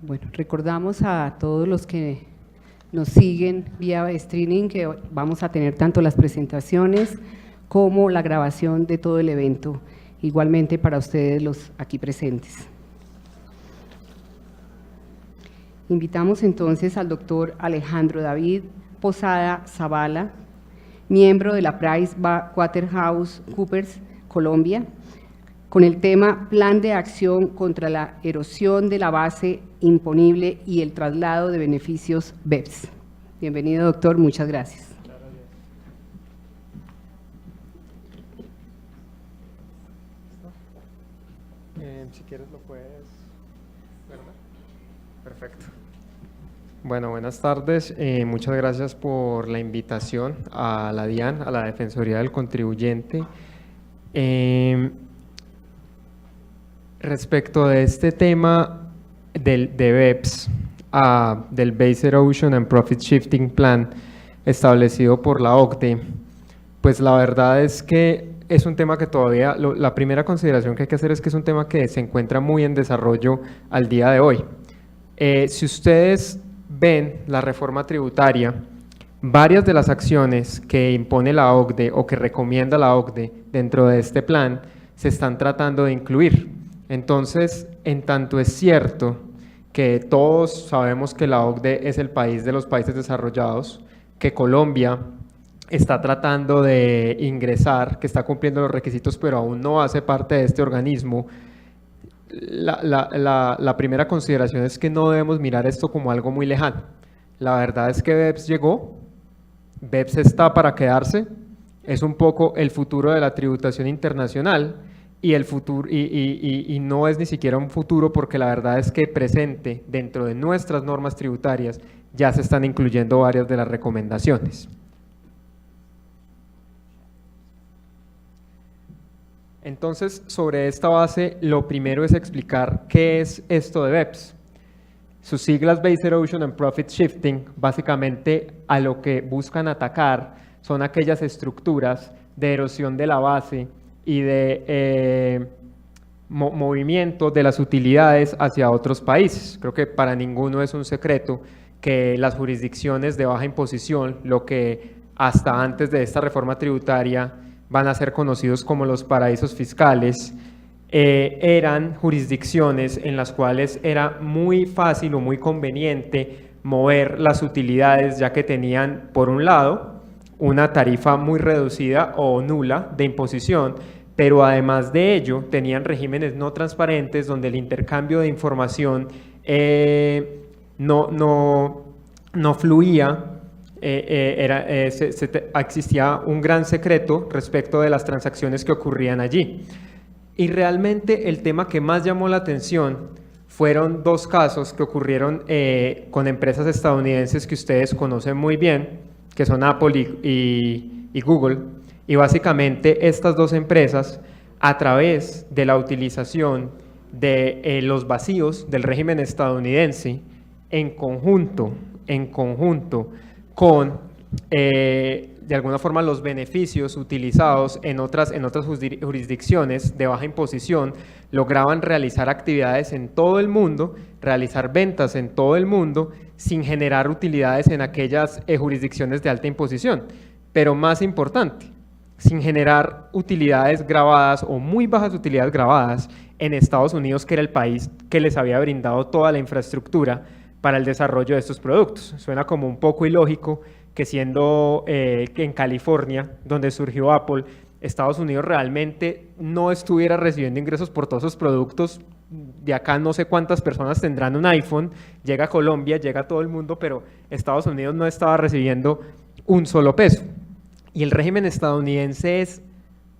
Bueno, recordamos a todos los que nos siguen vía streaming que vamos a tener tanto las presentaciones como la grabación de todo el evento, igualmente para ustedes los aquí presentes. Invitamos entonces al doctor Alejandro David Posada Zavala, miembro de la PricewaterhouseCoopers Colombia, con el tema Plan de Acción contra la Erosión de la Base Imponible y el Traslado de Beneficios BEPS. Bienvenido, doctor, muchas gracias. Si quieres lo puedes, ¿verdad? Perfecto. Bueno, buenas tardes. Muchas gracias por la invitación a la DIAN, a la Defensoría del Contribuyente. Respecto de este tema de BEPS, del Base Erosion and Profit Shifting Plan establecido por la OCDE, pues la verdad es que es un tema que todavía, la primera consideración que hay que hacer es que es un tema que se encuentra muy en desarrollo al día de hoy. Si ustedes ven la reforma tributaria, varias de las acciones que impone la OCDE o que recomienda la OCDE dentro de este plan se están tratando de incluir. Entonces, en tanto es cierto que todos sabemos que la OCDE es el país de los países desarrollados, que Colombia está tratando de ingresar, que está cumpliendo los requisitos, pero aún no hace parte de este organismo, la primera consideración es que no debemos mirar esto como algo muy lejano. La verdad es que BEPS llegó, BEPS está para quedarse, es un poco el futuro de la tributación internacional y, el futuro, y no es ni siquiera un futuro porque la verdad es que presente dentro de nuestras normas tributarias ya se están incluyendo varias de las recomendaciones. Entonces, sobre esta base, lo primero es explicar qué es esto de BEPS. Sus siglas Base Erosion and Profit Shifting, básicamente a lo que buscan atacar son aquellas estructuras de erosión de la base y de movimiento de las utilidades hacia otros países. Creo que para ninguno es un secreto que las jurisdicciones de baja imposición, lo que hasta antes de esta reforma tributaria van a ser conocidos como los paraísos fiscales, eran jurisdicciones en las cuales era muy fácil o muy conveniente mover las utilidades, ya que tenían, por un lado, una tarifa muy reducida o nula de imposición, pero además de ello tenían regímenes no transparentes donde el intercambio de información no fluía. Existía un gran secreto respecto de las transacciones que ocurrían allí. Y realmente el tema que más llamó la atención fueron dos casos que ocurrieron con empresas estadounidenses que ustedes conocen muy bien, que son Apple y Google. Y básicamente estas dos empresas, a través de la utilización de los vacíos del régimen estadounidense, en conjunto con, de alguna forma, los beneficios utilizados en otras jurisdicciones de baja imposición, lograban realizar actividades en todo el mundo, realizar ventas en todo el mundo, sin generar utilidades en aquellas jurisdicciones de alta imposición. Pero más importante, sin generar utilidades grabadas o muy bajas utilidades grabadas en Estados Unidos, que era el país que les había brindado toda la infraestructura para el desarrollo de estos productos. Suena como un poco ilógico que siendo que en California, donde surgió Apple, Estados Unidos realmente no estuviera recibiendo ingresos por todos esos productos. De acá no sé cuántas personas tendrán un iPhone, llega a Colombia, llega a todo el mundo, pero Estados Unidos no estaba recibiendo un solo peso. Y el régimen estadounidense es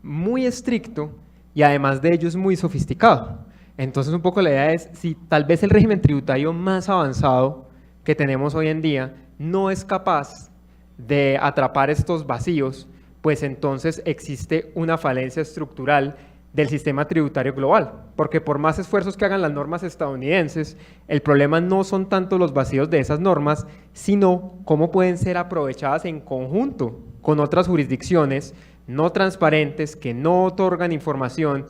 muy estricto y además de ello es muy sofisticado. Entonces un poco la idea es, si tal vez el régimen tributario más avanzado que tenemos hoy en día no es capaz de atrapar estos vacíos, pues entonces existe una falencia estructural del sistema tributario global, porque por más esfuerzos que hagan las normas estadounidenses, el problema no son tanto los vacíos de esas normas, sino cómo pueden ser aprovechadas en conjunto con otras jurisdicciones no transparentes, que no otorgan información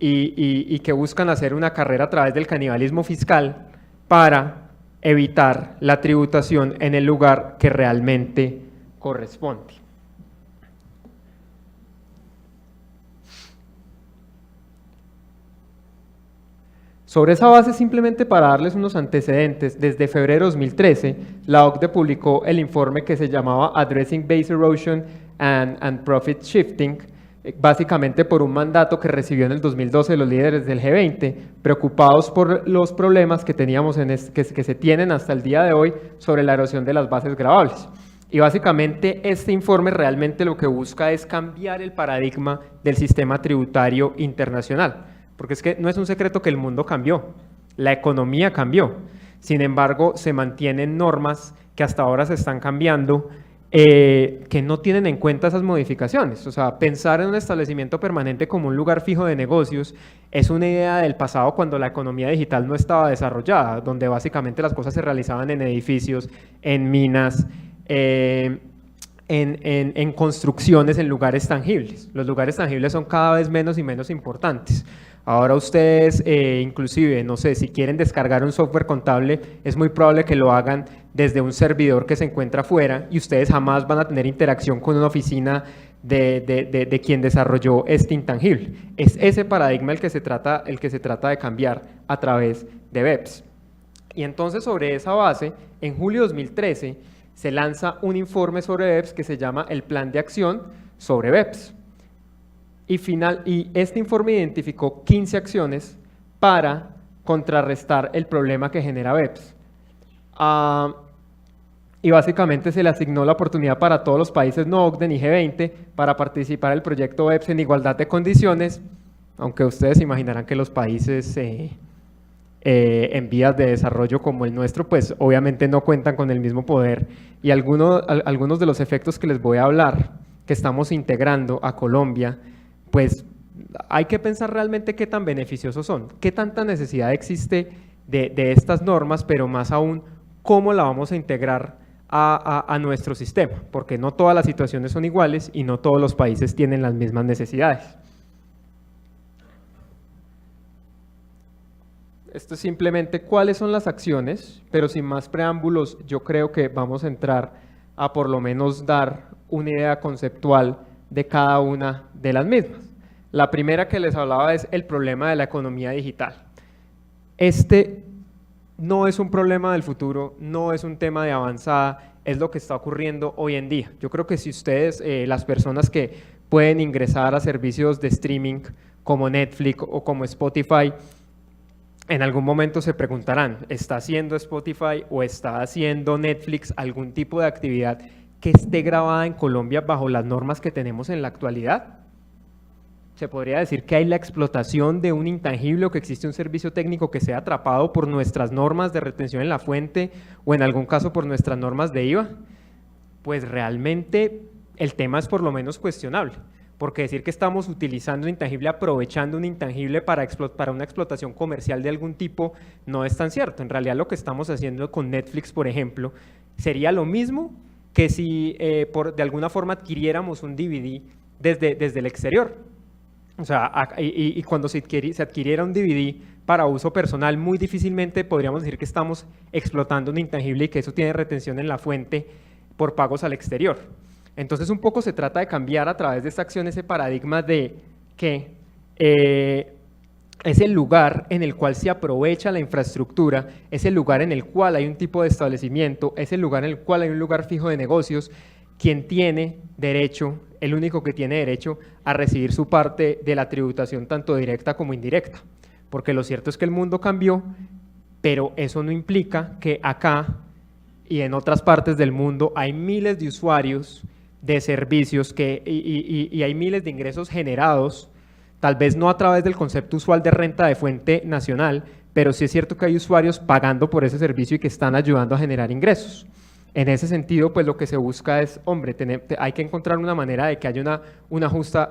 y que buscan hacer una carrera a través del canibalismo fiscal para evitar la tributación en el lugar que realmente corresponde. Sobre esa base, simplemente para darles unos antecedentes, desde febrero de 2013, la OCDE publicó el informe que se llamaba Addressing Base Erosion and Profit Shifting, básicamente por un mandato que recibió en el 2012 los líderes del G20, preocupados por los problemas que teníamos que se tienen hasta el día de hoy sobre la erosión de las bases gravables. Y básicamente este informe realmente lo que busca es cambiar el paradigma del sistema tributario internacional. Porque es que no es un secreto que el mundo cambió, la economía cambió. Sin embargo, se mantienen normas que hasta ahora se están cambiando, que no tienen en cuenta esas modificaciones. O sea, pensar en un establecimiento permanente como un lugar fijo de negocios es una idea del pasado cuando la economía digital no estaba desarrollada, donde básicamente las cosas se realizaban en edificios, en minas, en construcciones, en lugares tangibles. Los lugares tangibles son cada vez menos y menos importantes. Ahora ustedes, inclusive, no sé, si quieren descargar un software contable, es muy probable que lo hagan desde un servidor que se encuentra afuera y ustedes jamás van a tener interacción con una oficina de quien desarrolló este intangible. Es ese paradigma el que se trata de cambiar a través de BEPS. Y entonces, sobre esa base, en julio de 2013, se lanza un informe sobre BEPS que se llama el Plan de Acción sobre BEPS. Y este informe identificó 15 acciones para contrarrestar el problema que genera BEPS. Y básicamente se le asignó la oportunidad para todos los países no OCDE ni G20 para participar en el proyecto BEPS en igualdad de condiciones, aunque ustedes imaginarán que los países en vías de desarrollo como el nuestro, pues obviamente no cuentan con el mismo poder. Y algunos de los efectos que les voy a hablar, que estamos integrando a Colombia, pues hay que pensar realmente qué tan beneficiosos son, qué tanta necesidad existe de estas normas, pero más aún, cómo la vamos a integrar a nuestro sistema, porque no todas las situaciones son iguales y no todos los países tienen las mismas necesidades. Esto es simplemente cuáles son las acciones, pero sin más preámbulos, yo creo que vamos a entrar a por lo menos dar una idea conceptual de cada una de las mismas. La primera que les hablaba es el problema de la economía digital. Este no es un problema del futuro, no es un tema de avanzada, es lo que está ocurriendo hoy en día. Yo creo que si ustedes, las personas que pueden ingresar a servicios de streaming como Netflix o como Spotify, en algún momento se preguntarán, ¿está haciendo Spotify o está haciendo Netflix algún tipo de actividad que esté grabada en Colombia bajo las normas que tenemos en la actualidad? Se podría decir que hay la explotación de un intangible o que existe un servicio técnico que sea atrapado por nuestras normas de retención en la fuente o en algún caso por nuestras normas de IVA. Pues realmente el tema es por lo menos cuestionable, porque decir que estamos utilizando un intangible, aprovechando un intangible para una explotación comercial de algún tipo, no es tan cierto. En realidad lo que estamos haciendo con Netflix, por ejemplo, sería lo mismo que si de alguna forma adquiriéramos un DVD desde el exterior. O sea, y cuando se adquiriera un DVD para uso personal, muy difícilmente podríamos decir que estamos explotando un intangible y que eso tiene retención en la fuente por pagos al exterior. Entonces, un poco se trata de cambiar a través de esta acción ese paradigma de que es el lugar en el cual se aprovecha la infraestructura, es el lugar en el cual hay un tipo de establecimiento, es el lugar en el cual hay un lugar fijo de negocios, quien tiene derecho, el único que tiene derecho a recibir su parte de la tributación tanto directa como indirecta. Porque lo cierto es que el mundo cambió, pero eso no implica que acá y en otras partes del mundo hay miles de usuarios de servicios y hay miles de ingresos generados, tal vez no a través del concepto usual de renta de fuente nacional, pero sí es cierto que hay usuarios pagando por ese servicio y que están ayudando a generar ingresos. En ese sentido, pues lo que se busca es, hombre, hay que encontrar una manera de que haya una justa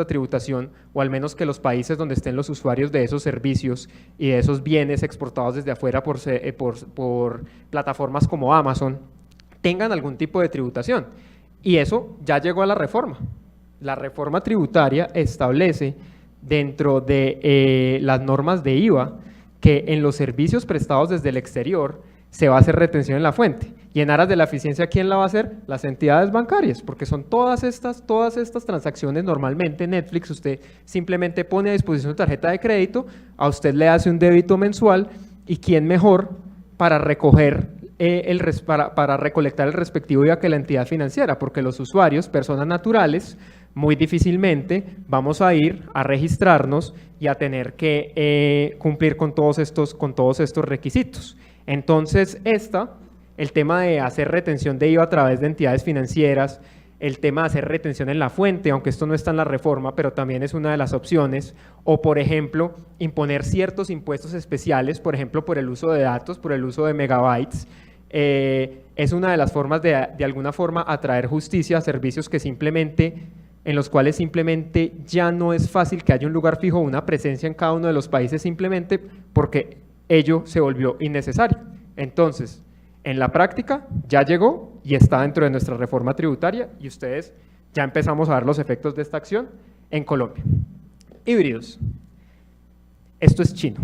tributación, o al menos que los países donde estén los usuarios de esos servicios y de esos bienes exportados desde afuera por plataformas como Amazon, tengan algún tipo de tributación. Y eso ya llegó a la reforma. La reforma tributaria establece dentro de las normas de IVA que en los servicios prestados desde el exterior se va a hacer retención en la fuente. Y en aras de la eficiencia, ¿quién la va a hacer? Las entidades bancarias, porque son todas estas transacciones. Normalmente Netflix usted simplemente pone a disposición su tarjeta de crédito, a usted le hace un débito mensual, y ¿quién mejor para recoger para recolectar el respectivo IVA que la entidad financiera? Porque los usuarios, personas naturales, muy difícilmente vamos a ir a registrarnos y a tener que cumplir con todos estos requisitos. Entonces, el tema de hacer retención de IVA a través de entidades financieras, el tema de hacer retención en la fuente, aunque esto no está en la reforma, pero también es una de las opciones, o por ejemplo, imponer ciertos impuestos especiales, por ejemplo, por el uso de datos, por el uso de megabytes, es una de las formas de alguna forma atraer justicia a servicios en los cuales simplemente ya no es fácil que haya un lugar fijo, una presencia en cada uno de los países, simplemente porque ello se volvió innecesario. Entonces, en la práctica ya llegó y está dentro de nuestra reforma tributaria, y ustedes ya empezamos a ver los efectos de esta acción en Colombia. Híbridos. Esto es chino.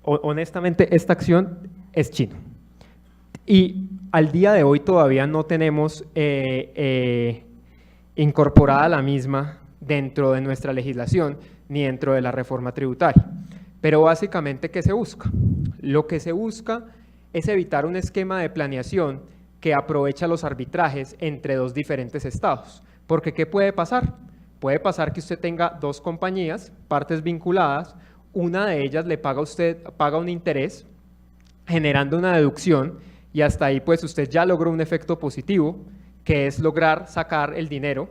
Honestamente, esta acción es chino. Y al día de hoy todavía no tenemos incorporada la misma dentro de nuestra legislación ni dentro de la reforma tributaria. Pero básicamente, ¿qué se busca? Lo que se busca es evitar un esquema de planeación que aprovecha los arbitrajes entre dos diferentes estados. Porque ¿qué puede pasar? Puede pasar que usted tenga dos compañías, partes vinculadas, una de ellas le paga a usted, paga un interés, generando una deducción, y hasta ahí pues usted ya logró un efecto positivo, que es lograr sacar el dinero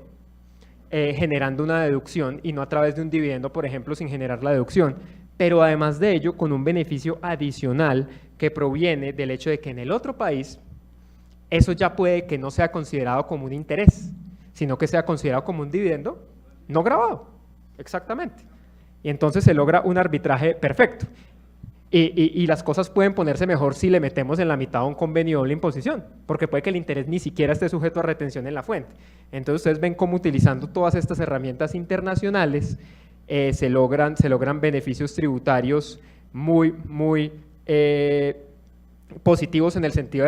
generando una deducción y no a través de un dividendo, por ejemplo, sin generar la deducción. Pero además de ello, con un beneficio adicional que proviene del hecho de que en el otro país eso ya puede que no sea considerado como un interés, sino que sea considerado como un dividendo no grabado, exactamente. Y entonces se logra un arbitraje perfecto. Y las cosas pueden ponerse mejor si le metemos en la mitad un convenio de doble imposición, porque puede que el interés ni siquiera esté sujeto a retención en la fuente. Entonces ustedes ven cómo utilizando todas estas herramientas internacionales se logran beneficios tributarios muy positivos en el sentido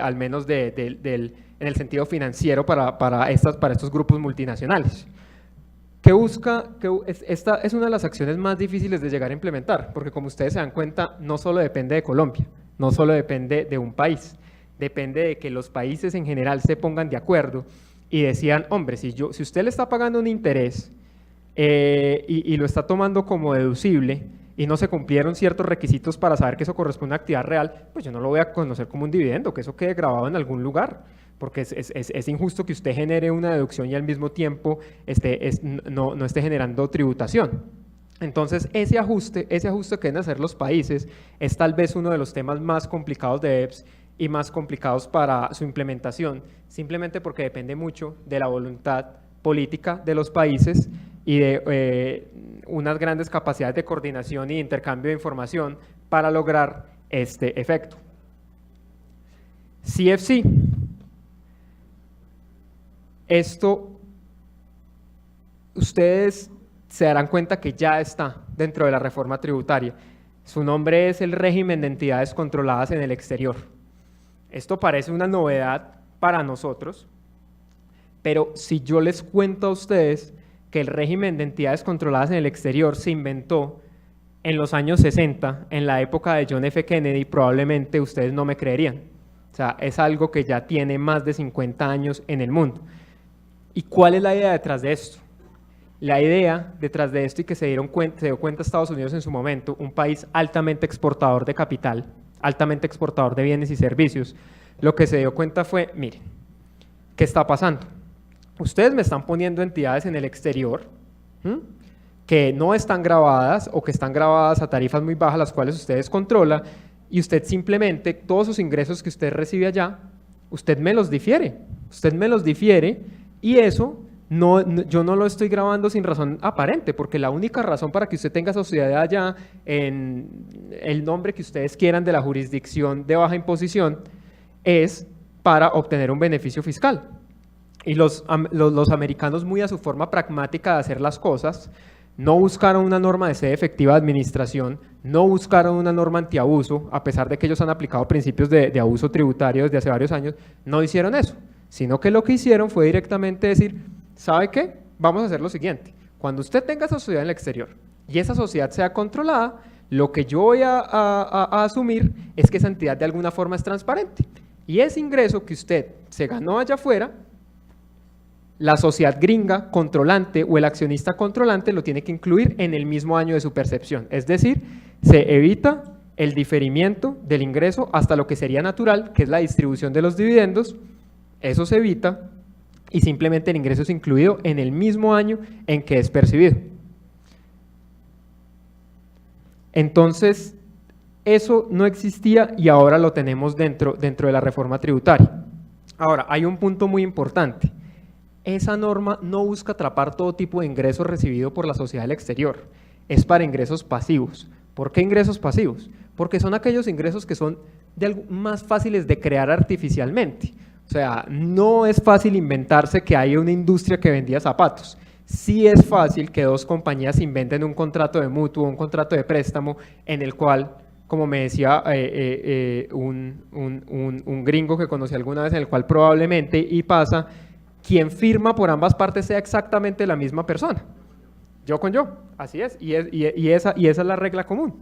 al menos en el sentido financiero para estos grupos multinacionales. ¿Qué busca? Esta es una de las acciones más difíciles de llegar a implementar, porque como ustedes se dan cuenta, no solo depende de Colombia, no solo depende de un país, depende de que los países en general se pongan de acuerdo y decían, hombre, si usted le está pagando un interés y lo está tomando como deducible y no se cumplieron ciertos requisitos para saber que eso corresponde a actividad real, pues yo no lo voy a conocer como un dividendo, que eso quede grabado en algún lugar, porque es injusto que usted genere una deducción y al mismo tiempo no esté generando tributación. Entonces, ese ajuste que deben hacer los países es tal vez uno de los temas más complicados de BEPS y más complicados para su implementación, simplemente porque depende mucho de la voluntad política de los países y de unas grandes capacidades de coordinación y de intercambio de información para lograr este efecto. CFC. Esto, ustedes se darán cuenta que ya está dentro de la reforma tributaria. Su nombre es el régimen de entidades controladas en el exterior. Esto parece una novedad para nosotros, pero si yo les cuento a ustedes que el régimen de entidades controladas en el exterior se inventó en los años 60, en la época de John F. Kennedy, probablemente ustedes no me creerían. O sea, es algo que ya tiene más de 50 años en el mundo. ¿Y cuál es la idea detrás de esto? La idea detrás de esto, y que se dio cuenta Estados Unidos en su momento, un país altamente exportador de capital, altamente exportador de bienes y servicios, lo que se dio cuenta fue, miren, ¿qué está pasando? Ustedes me están poniendo entidades en el exterior que no están grabadas o que están grabadas a tarifas muy bajas, las cuales ustedes controlan, y usted simplemente, todos sus ingresos que usted recibe allá, usted me los difiere, y eso yo no lo estoy grabando sin razón aparente, porque la única razón para que usted tenga sociedad allá en el nombre que ustedes quieran de la jurisdicción de baja imposición es para obtener un beneficio fiscal. Y los americanos, muy a su forma pragmática de hacer las cosas, no buscaron una norma de sede efectiva de administración, no buscaron una norma antiabuso, a pesar de que ellos han aplicado principios de abuso tributario desde hace varios años, no hicieron eso, sino que lo que hicieron fue directamente decir, ¿sabe qué? Vamos a hacer lo siguiente, cuando usted tenga esa sociedad en el exterior y esa sociedad sea controlada, lo que yo voy a asumir es que esa entidad de alguna forma es transparente. Y ese ingreso que usted se ganó allá afuera, la sociedad gringa controlante o el accionista controlante lo tiene que incluir en el mismo año de su percepción. Es decir, se evita el diferimiento del ingreso hasta lo que sería natural, que es la distribución de los dividendos. Eso se evita y simplemente el ingreso es incluido en el mismo año en que es percibido. Entonces, eso no existía y ahora lo tenemos dentro de la reforma tributaria. Ahora, hay un punto muy importante. Esa norma no busca atrapar todo tipo de ingresos recibido por la sociedad del exterior. Es para ingresos pasivos. ¿Por qué ingresos pasivos? Porque son aquellos ingresos que son más fáciles de crear artificialmente. O sea, no es fácil inventarse que hay una industria que vendía zapatos. Sí es fácil que dos compañías inventen un contrato de mutuo, un contrato de préstamo, en el cual, como me decía un gringo que conocí alguna vez, en el cual probablemente, y pasa, quien firma por ambas partes sea exactamente la misma persona. Yo con yo, así es, y esa es la regla común.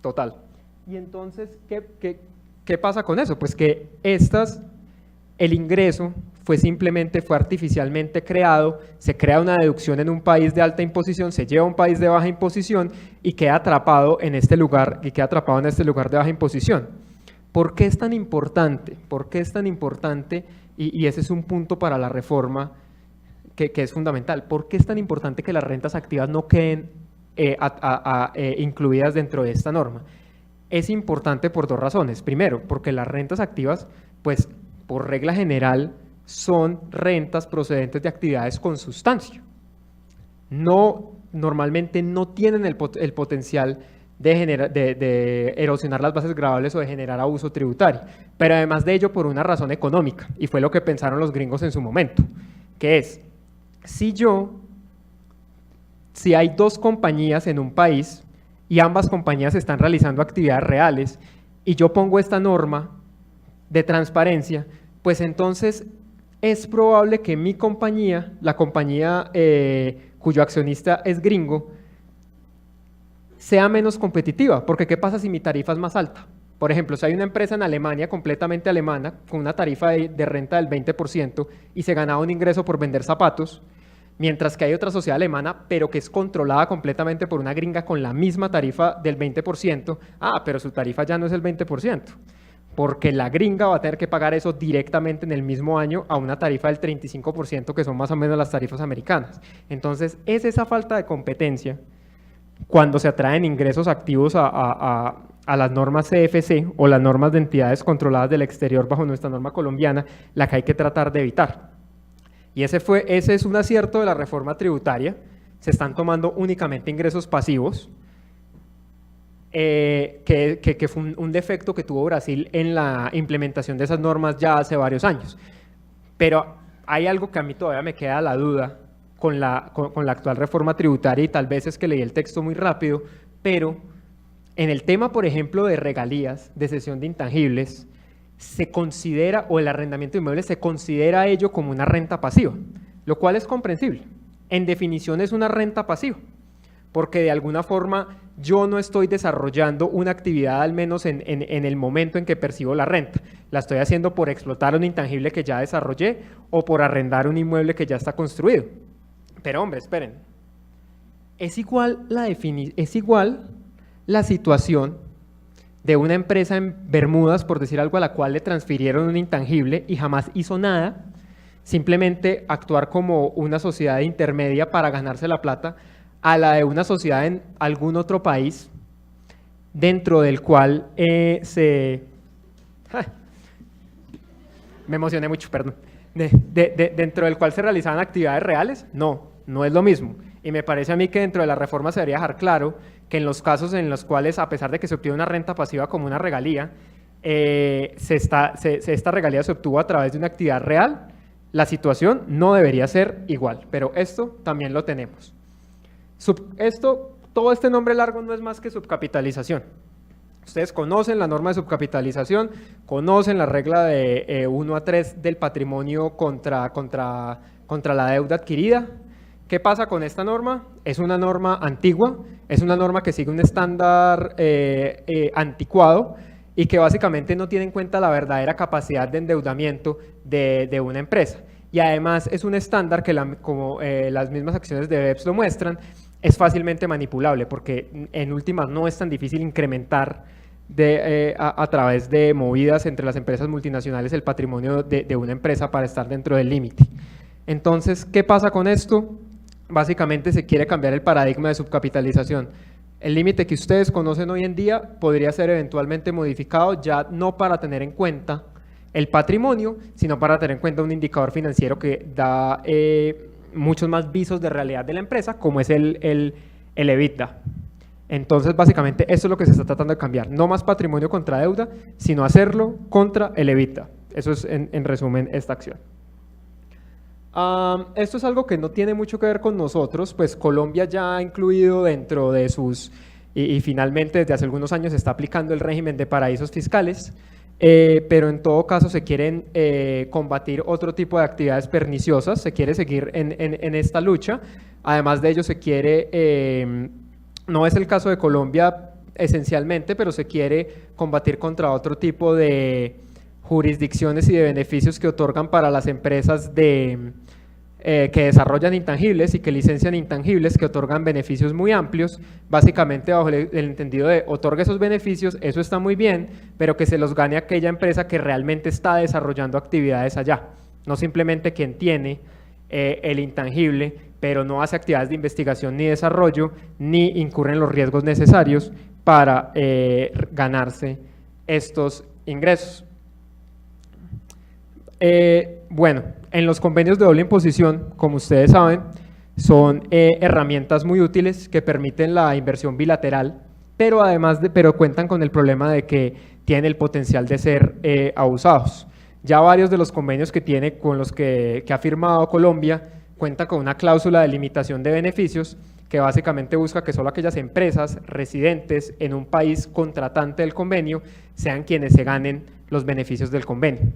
Total. Y entonces, ¿qué pasa con eso? Pues que el ingreso fue artificialmente creado, se crea una deducción en un país de alta imposición, se lleva a un país de baja imposición y queda atrapado en este lugar, de baja imposición. ¿Por qué es tan importante? ¿Por qué es tan importante? Y ese es un punto para la reforma que es fundamental. ¿Por qué es tan importante que las rentas activas no queden incluidas dentro de esta norma? Es importante por dos razones. Primero, porque las rentas activas, pues por regla general, son rentas procedentes de actividades con sustancia. Normalmente no tienen el potencial de erosionar las bases gravables o de generar abuso tributario, pero además de ello por una razón económica, y fue lo que pensaron los gringos en su momento, que es, si hay dos compañías en un país y ambas compañías están realizando actividades reales y yo pongo esta norma de transparencia, pues entonces es probable que mi compañía, la compañía cuyo accionista es gringo, sea menos competitiva, porque ¿qué pasa si mi tarifa es más alta? Por ejemplo, si hay una empresa en Alemania, completamente alemana, con una tarifa de renta del 20% y se ganaba un ingreso por vender zapatos, mientras que hay otra sociedad alemana, pero que es controlada completamente por una gringa con la misma tarifa del 20%, pero su tarifa ya no es el 20%, porque la gringa va a tener que pagar eso directamente en el mismo año a una tarifa del 35%, que son más o menos las tarifas americanas. Entonces, es esa falta de competencia cuando se atraen ingresos activos a las normas CFC o las normas de entidades controladas del exterior bajo nuestra norma colombiana, la que hay que tratar de evitar. Y ese es un acierto de la reforma tributaria. Se están tomando únicamente ingresos pasivos, que fue un defecto que tuvo Brasil en la implementación de esas normas ya hace varios años. Pero hay algo que a mí todavía me queda la duda con la actual reforma tributaria, y tal vez es que leí el texto muy rápido, pero en el tema, por ejemplo, de regalías, de cesión de intangibles, se considera, o el arrendamiento de inmuebles, se considera ello como una renta pasiva, lo cual es comprensible. En definición es una renta pasiva, porque de alguna forma yo no estoy desarrollando una actividad, al menos en el momento en que percibo la renta. La estoy haciendo por explotar un intangible que ya desarrollé o por arrendar un inmueble que ya está construido. Pero hombre, esperen, es igual la situación de una empresa en Bermudas, por decir algo, a la cual le transfirieron un intangible y jamás hizo nada, simplemente actuar como una sociedad intermedia para ganarse la plata, a la de una sociedad en algún otro país, dentro del cual me emocioné mucho, perdón. Dentro del cual se realizaban actividades reales. No es lo mismo. Y me parece a mí que dentro de la reforma se debería dejar claro que en los casos en los cuales, a pesar de que se obtiene una renta pasiva como una regalía, esta regalía se obtuvo a través de una actividad real, la situación no debería ser igual, pero esto también lo tenemos. Todo este nombre largo no es más que subcapitalización. Ustedes conocen la norma de subcapitalización, conocen la regla de 1 a 3 del patrimonio contra la deuda adquirida. ¿Qué pasa con esta norma? Es una norma antigua, es una norma que sigue un estándar anticuado y que básicamente no tiene en cuenta la verdadera capacidad de endeudamiento de una empresa. Y además es un estándar que, como las mismas acciones de BEPS lo muestran, es fácilmente manipulable porque en últimas no es tan difícil incrementar a través de movidas entre las empresas multinacionales el patrimonio de una empresa para estar dentro del límite. Entonces, ¿qué pasa con esto? Básicamente se quiere cambiar el paradigma de subcapitalización. El límite que ustedes conocen hoy en día podría ser eventualmente modificado ya no para tener en cuenta el patrimonio, sino para tener en cuenta un indicador financiero que da muchos más visos de realidad de la empresa, como es el EBITDA. Entonces, básicamente, eso es lo que se está tratando de cambiar. No más patrimonio contra deuda, sino hacerlo contra el EBITDA. Eso es, en resumen, esta acción. Esto es algo que no tiene mucho que ver con nosotros, pues Colombia ya ha incluido dentro de sus, y finalmente desde hace algunos años se está aplicando el régimen de paraísos fiscales, pero en todo caso se quieren combatir otro tipo de actividades perniciosas, se quiere seguir en esta lucha. Además de ello se quiere, no es el caso de Colombia esencialmente, pero se quiere combatir contra otro tipo de jurisdicciones y de beneficios que otorgan para las empresas que desarrollan intangibles y que licencian intangibles, que otorgan beneficios muy amplios, básicamente bajo el entendido de otorga esos beneficios, eso está muy bien, pero que se los gane aquella empresa que realmente está desarrollando actividades allá, no simplemente quien tiene el intangible, pero no hace actividades de investigación ni desarrollo, ni incurre en los riesgos necesarios para ganarse estos ingresos. Bueno, en los convenios de doble imposición, como ustedes saben, son herramientas muy útiles que permiten la inversión bilateral, pero pero cuentan con el problema de que tienen el potencial de ser abusados. Ya varios de los convenios con los que ha firmado Colombia cuentan con una cláusula de limitación de beneficios que básicamente busca que solo aquellas empresas residentes en un país contratante del convenio sean quienes se ganen los beneficios del convenio.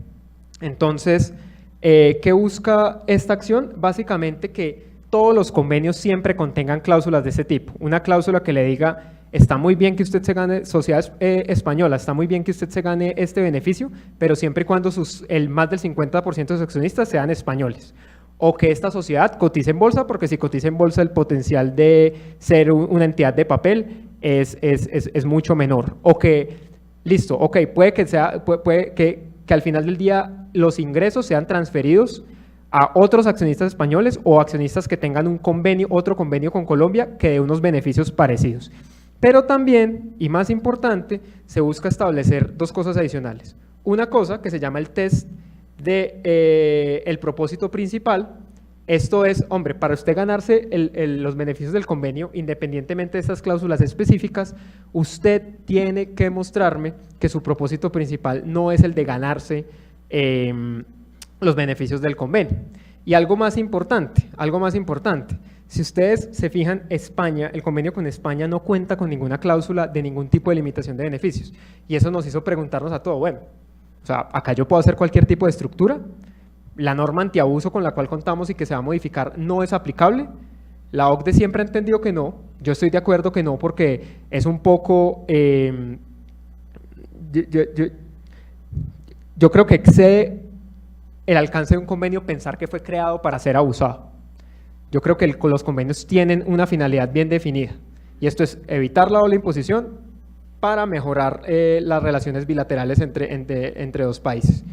Entonces, ¿qué busca esta acción? Básicamente que todos los convenios siempre contengan cláusulas de ese tipo. Una cláusula que le diga, está muy bien que usted se gane, sociedad española, está muy bien que usted se gane este beneficio, pero siempre y cuando el más del 50% de sus accionistas sean españoles. O que esta sociedad cotice en bolsa, porque si cotiza en bolsa el potencial de ser una entidad de papel es mucho menor. O que, listo, ok, puede que al final del día los ingresos sean transferidos a otros accionistas españoles o accionistas que tengan otro convenio con Colombia que dé unos beneficios parecidos. Pero también, y más importante, se busca establecer dos cosas adicionales. Una cosa que se llama el test de el propósito principal. Esto es, hombre, para usted ganarse los beneficios del convenio, independientemente de estas cláusulas específicas, usted tiene que mostrarme que su propósito principal no es el de ganarse los beneficios del convenio. Y algo más importante, si ustedes se fijan, España, el convenio con España no cuenta con ninguna cláusula de ningún tipo de limitación de beneficios. Y eso nos hizo preguntarnos a todo, bueno, o sea, acá yo puedo hacer cualquier tipo de estructura. La norma antiabuso con la cual contamos y que se va a modificar no es aplicable. La OCDE siempre ha entendido que no. Yo estoy de acuerdo que no porque es un poco... yo creo que excede el alcance de un convenio pensar que fue creado para ser abusado. Yo creo que los convenios tienen una finalidad bien definida y esto es evitar la doble imposición para mejorar las relaciones bilaterales entre dos países.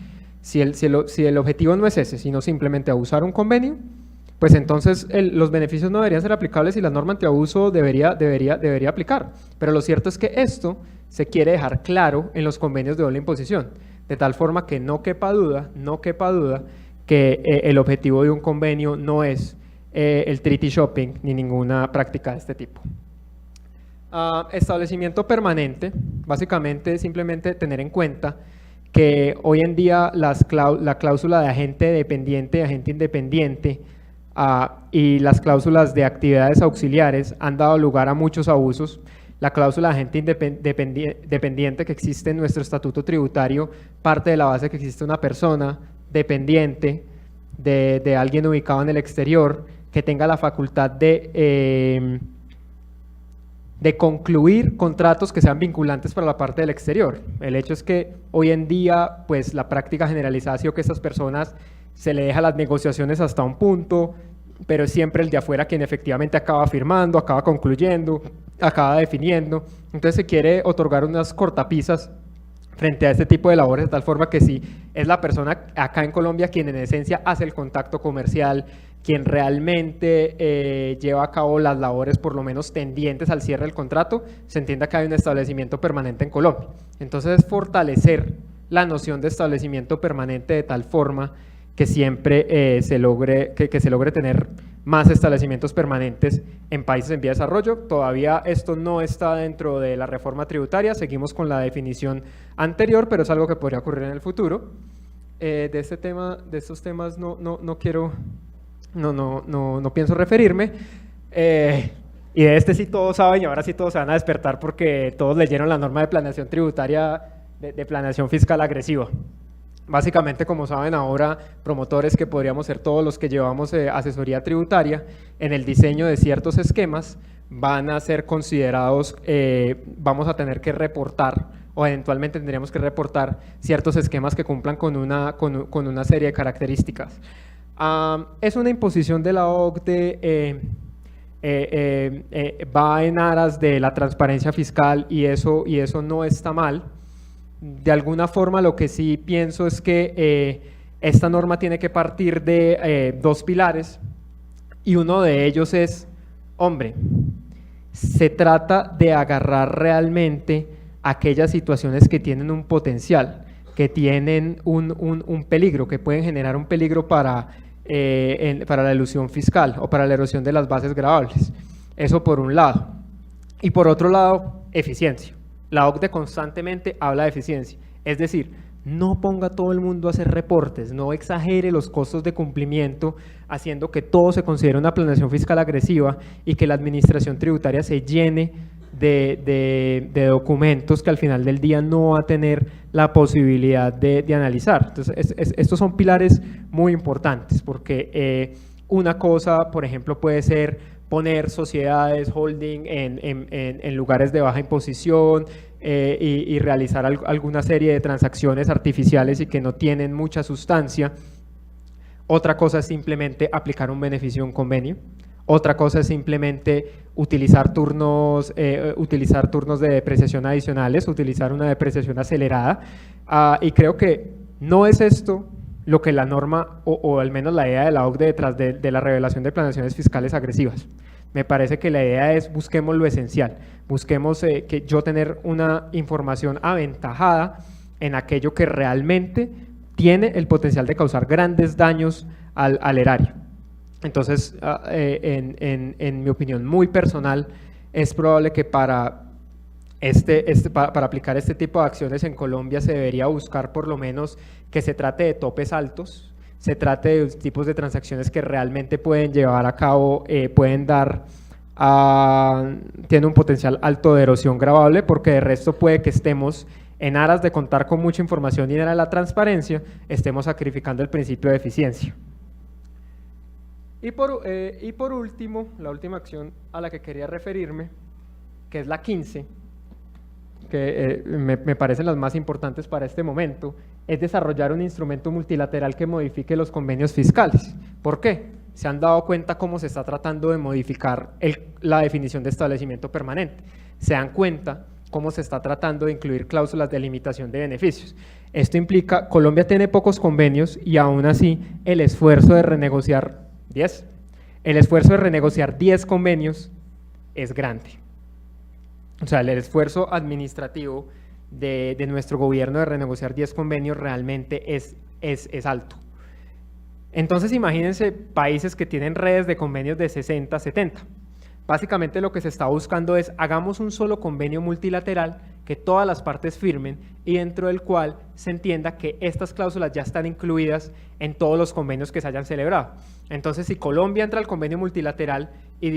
Si el objetivo no es ese, sino simplemente abusar un convenio, pues entonces los beneficios no deberían ser aplicables y la norma antiabuso debería aplicar. Pero lo cierto es que esto se quiere dejar claro en los convenios de doble imposición, de tal forma que no quepa duda que el objetivo de un convenio no es el treaty shopping ni ninguna práctica de este tipo. Establecimiento permanente, básicamente simplemente tener en cuenta que hoy en día la cláusula de agente dependiente y agente independiente y las cláusulas de actividades auxiliares han dado lugar a muchos abusos. La cláusula de agente dependiente que existe en nuestro estatuto tributario parte de la base que existe una persona dependiente de alguien ubicado en el exterior que tenga la facultad de concluir contratos que sean vinculantes para la parte del exterior. El hecho es que hoy en día, pues la práctica generalizada ha sido que estas personas se le deja las negociaciones hasta un punto, pero es siempre el de afuera quien efectivamente acaba firmando, acaba concluyendo, acaba definiendo. Entonces se quiere otorgar unas cortapisas frente a este tipo de labores, de tal forma que si es la persona acá en Colombia quien en esencia hace el contacto comercial, quien realmente lleva a cabo las labores por lo menos tendientes al cierre del contrato, se entienda que hay un establecimiento permanente en Colombia. Entonces es fortalecer la noción de establecimiento permanente de tal forma que siempre se logre tener más establecimientos permanentes en países en vía de desarrollo. Todavía esto no está dentro de la reforma tributaria, seguimos con la definición anterior, pero es algo que podría ocurrir en el futuro. De estos temas no pienso referirme. Y de este sí todos saben, y ahora sí todos se van a despertar porque todos leyeron la norma de planeación tributaria de planeación fiscal agresiva. Básicamente, como saben ahora, promotores que podríamos ser todos los que llevamos asesoría tributaria, en el diseño de ciertos esquemas van a ser considerados, vamos a tener que reportar o eventualmente tendríamos que reportar ciertos esquemas que cumplan con una serie de características. Es una imposición de la OCDE, va en aras de la transparencia fiscal y eso no está mal. De alguna forma lo que sí pienso es que esta norma tiene que partir de dos pilares y uno de ellos es, hombre, se trata de agarrar realmente aquellas situaciones que tienen un potencial, que tienen un peligro, que pueden generar un peligro para la elusión fiscal o para la erosión de las bases gravables. Eso por un lado. Y por otro lado, eficiencia. La OCDE constantemente habla de eficiencia, es decir, no ponga a todo el mundo a hacer reportes, no exagere los costos de cumplimiento, haciendo que todo se considere una planeación fiscal agresiva y que la administración tributaria se llene de documentos que al final del día no va a tener la posibilidad de analizar. Entonces, estos son pilares muy importantes, porque una cosa, por ejemplo, puede ser poner sociedades, holding en lugares de baja imposición y realizar alguna serie de transacciones artificiales y que no tienen mucha sustancia. Otra cosa es simplemente aplicar un beneficio a un convenio. Otra cosa es simplemente utilizar turnos de depreciación adicionales, utilizar una depreciación acelerada. Y creo que no es esto lo que la norma, o al menos la idea de la OCDE detrás de la revelación de planeaciones fiscales agresivas. Me parece que la idea es busquemos lo esencial, busquemos que yo tener una información aventajada en aquello que realmente tiene el potencial de causar grandes daños al erario. Entonces, en mi opinión muy personal, es probable que para aplicar este tipo de acciones en Colombia se debería buscar por lo menos que se trate de topes altos, se trate de tipos de transacciones que realmente pueden llevar a cabo, tiene un potencial alto de erosión gravable, porque de resto puede que estemos en aras de contar con mucha información y en aras de la transparencia, estemos sacrificando el principio de eficiencia. Y por último, la última acción a la que quería referirme, que es la 15, que me parecen las más importantes para este momento, es desarrollar un instrumento multilateral que modifique los convenios fiscales. ¿Por qué? Se han dado cuenta cómo se está tratando de modificar la definición de establecimiento permanente. Se dan cuenta cómo se está tratando de incluir cláusulas de limitación de beneficios. Esto implica, Colombia tiene pocos convenios y aún así el esfuerzo de renegociar 10 convenios es grande. O sea, el esfuerzo administrativo de nuestro gobierno de renegociar 10 convenios realmente es alto. Entonces, imagínense países que tienen redes de convenios de 60, 70. Básicamente lo que se está buscando es, hagamos un solo convenio multilateral que todas las partes firmen y dentro del cual se entienda que estas cláusulas ya están incluidas en todos los convenios que se hayan celebrado. Entonces, si Colombia entra al convenio multilateral y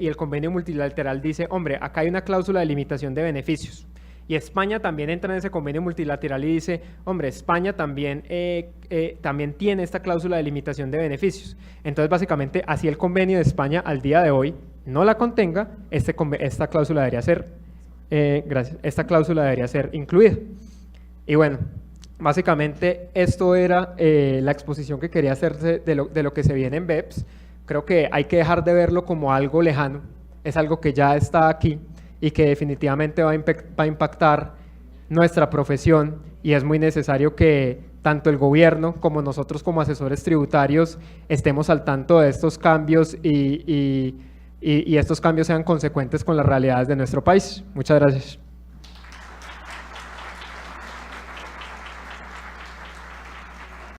el convenio multilateral dice, hombre, acá hay una cláusula de limitación de beneficios, y España también entra en ese convenio multilateral y dice, hombre, España también tiene esta cláusula de limitación de beneficios. Entonces, básicamente, así el convenio de España al día de hoy no la contenga, esta cláusula debería ser, esta cláusula debería ser incluida. Y bueno, básicamente esto era la exposición que quería hacerse de lo que se viene en BEPS. Creo que hay que dejar de verlo como algo lejano, es algo que ya está aquí y que definitivamente va a impactar nuestra profesión, y es muy necesario que tanto el gobierno como nosotros como asesores tributarios estemos al tanto de estos cambios y estos cambios sean consecuentes con las realidades de nuestro país. Muchas gracias.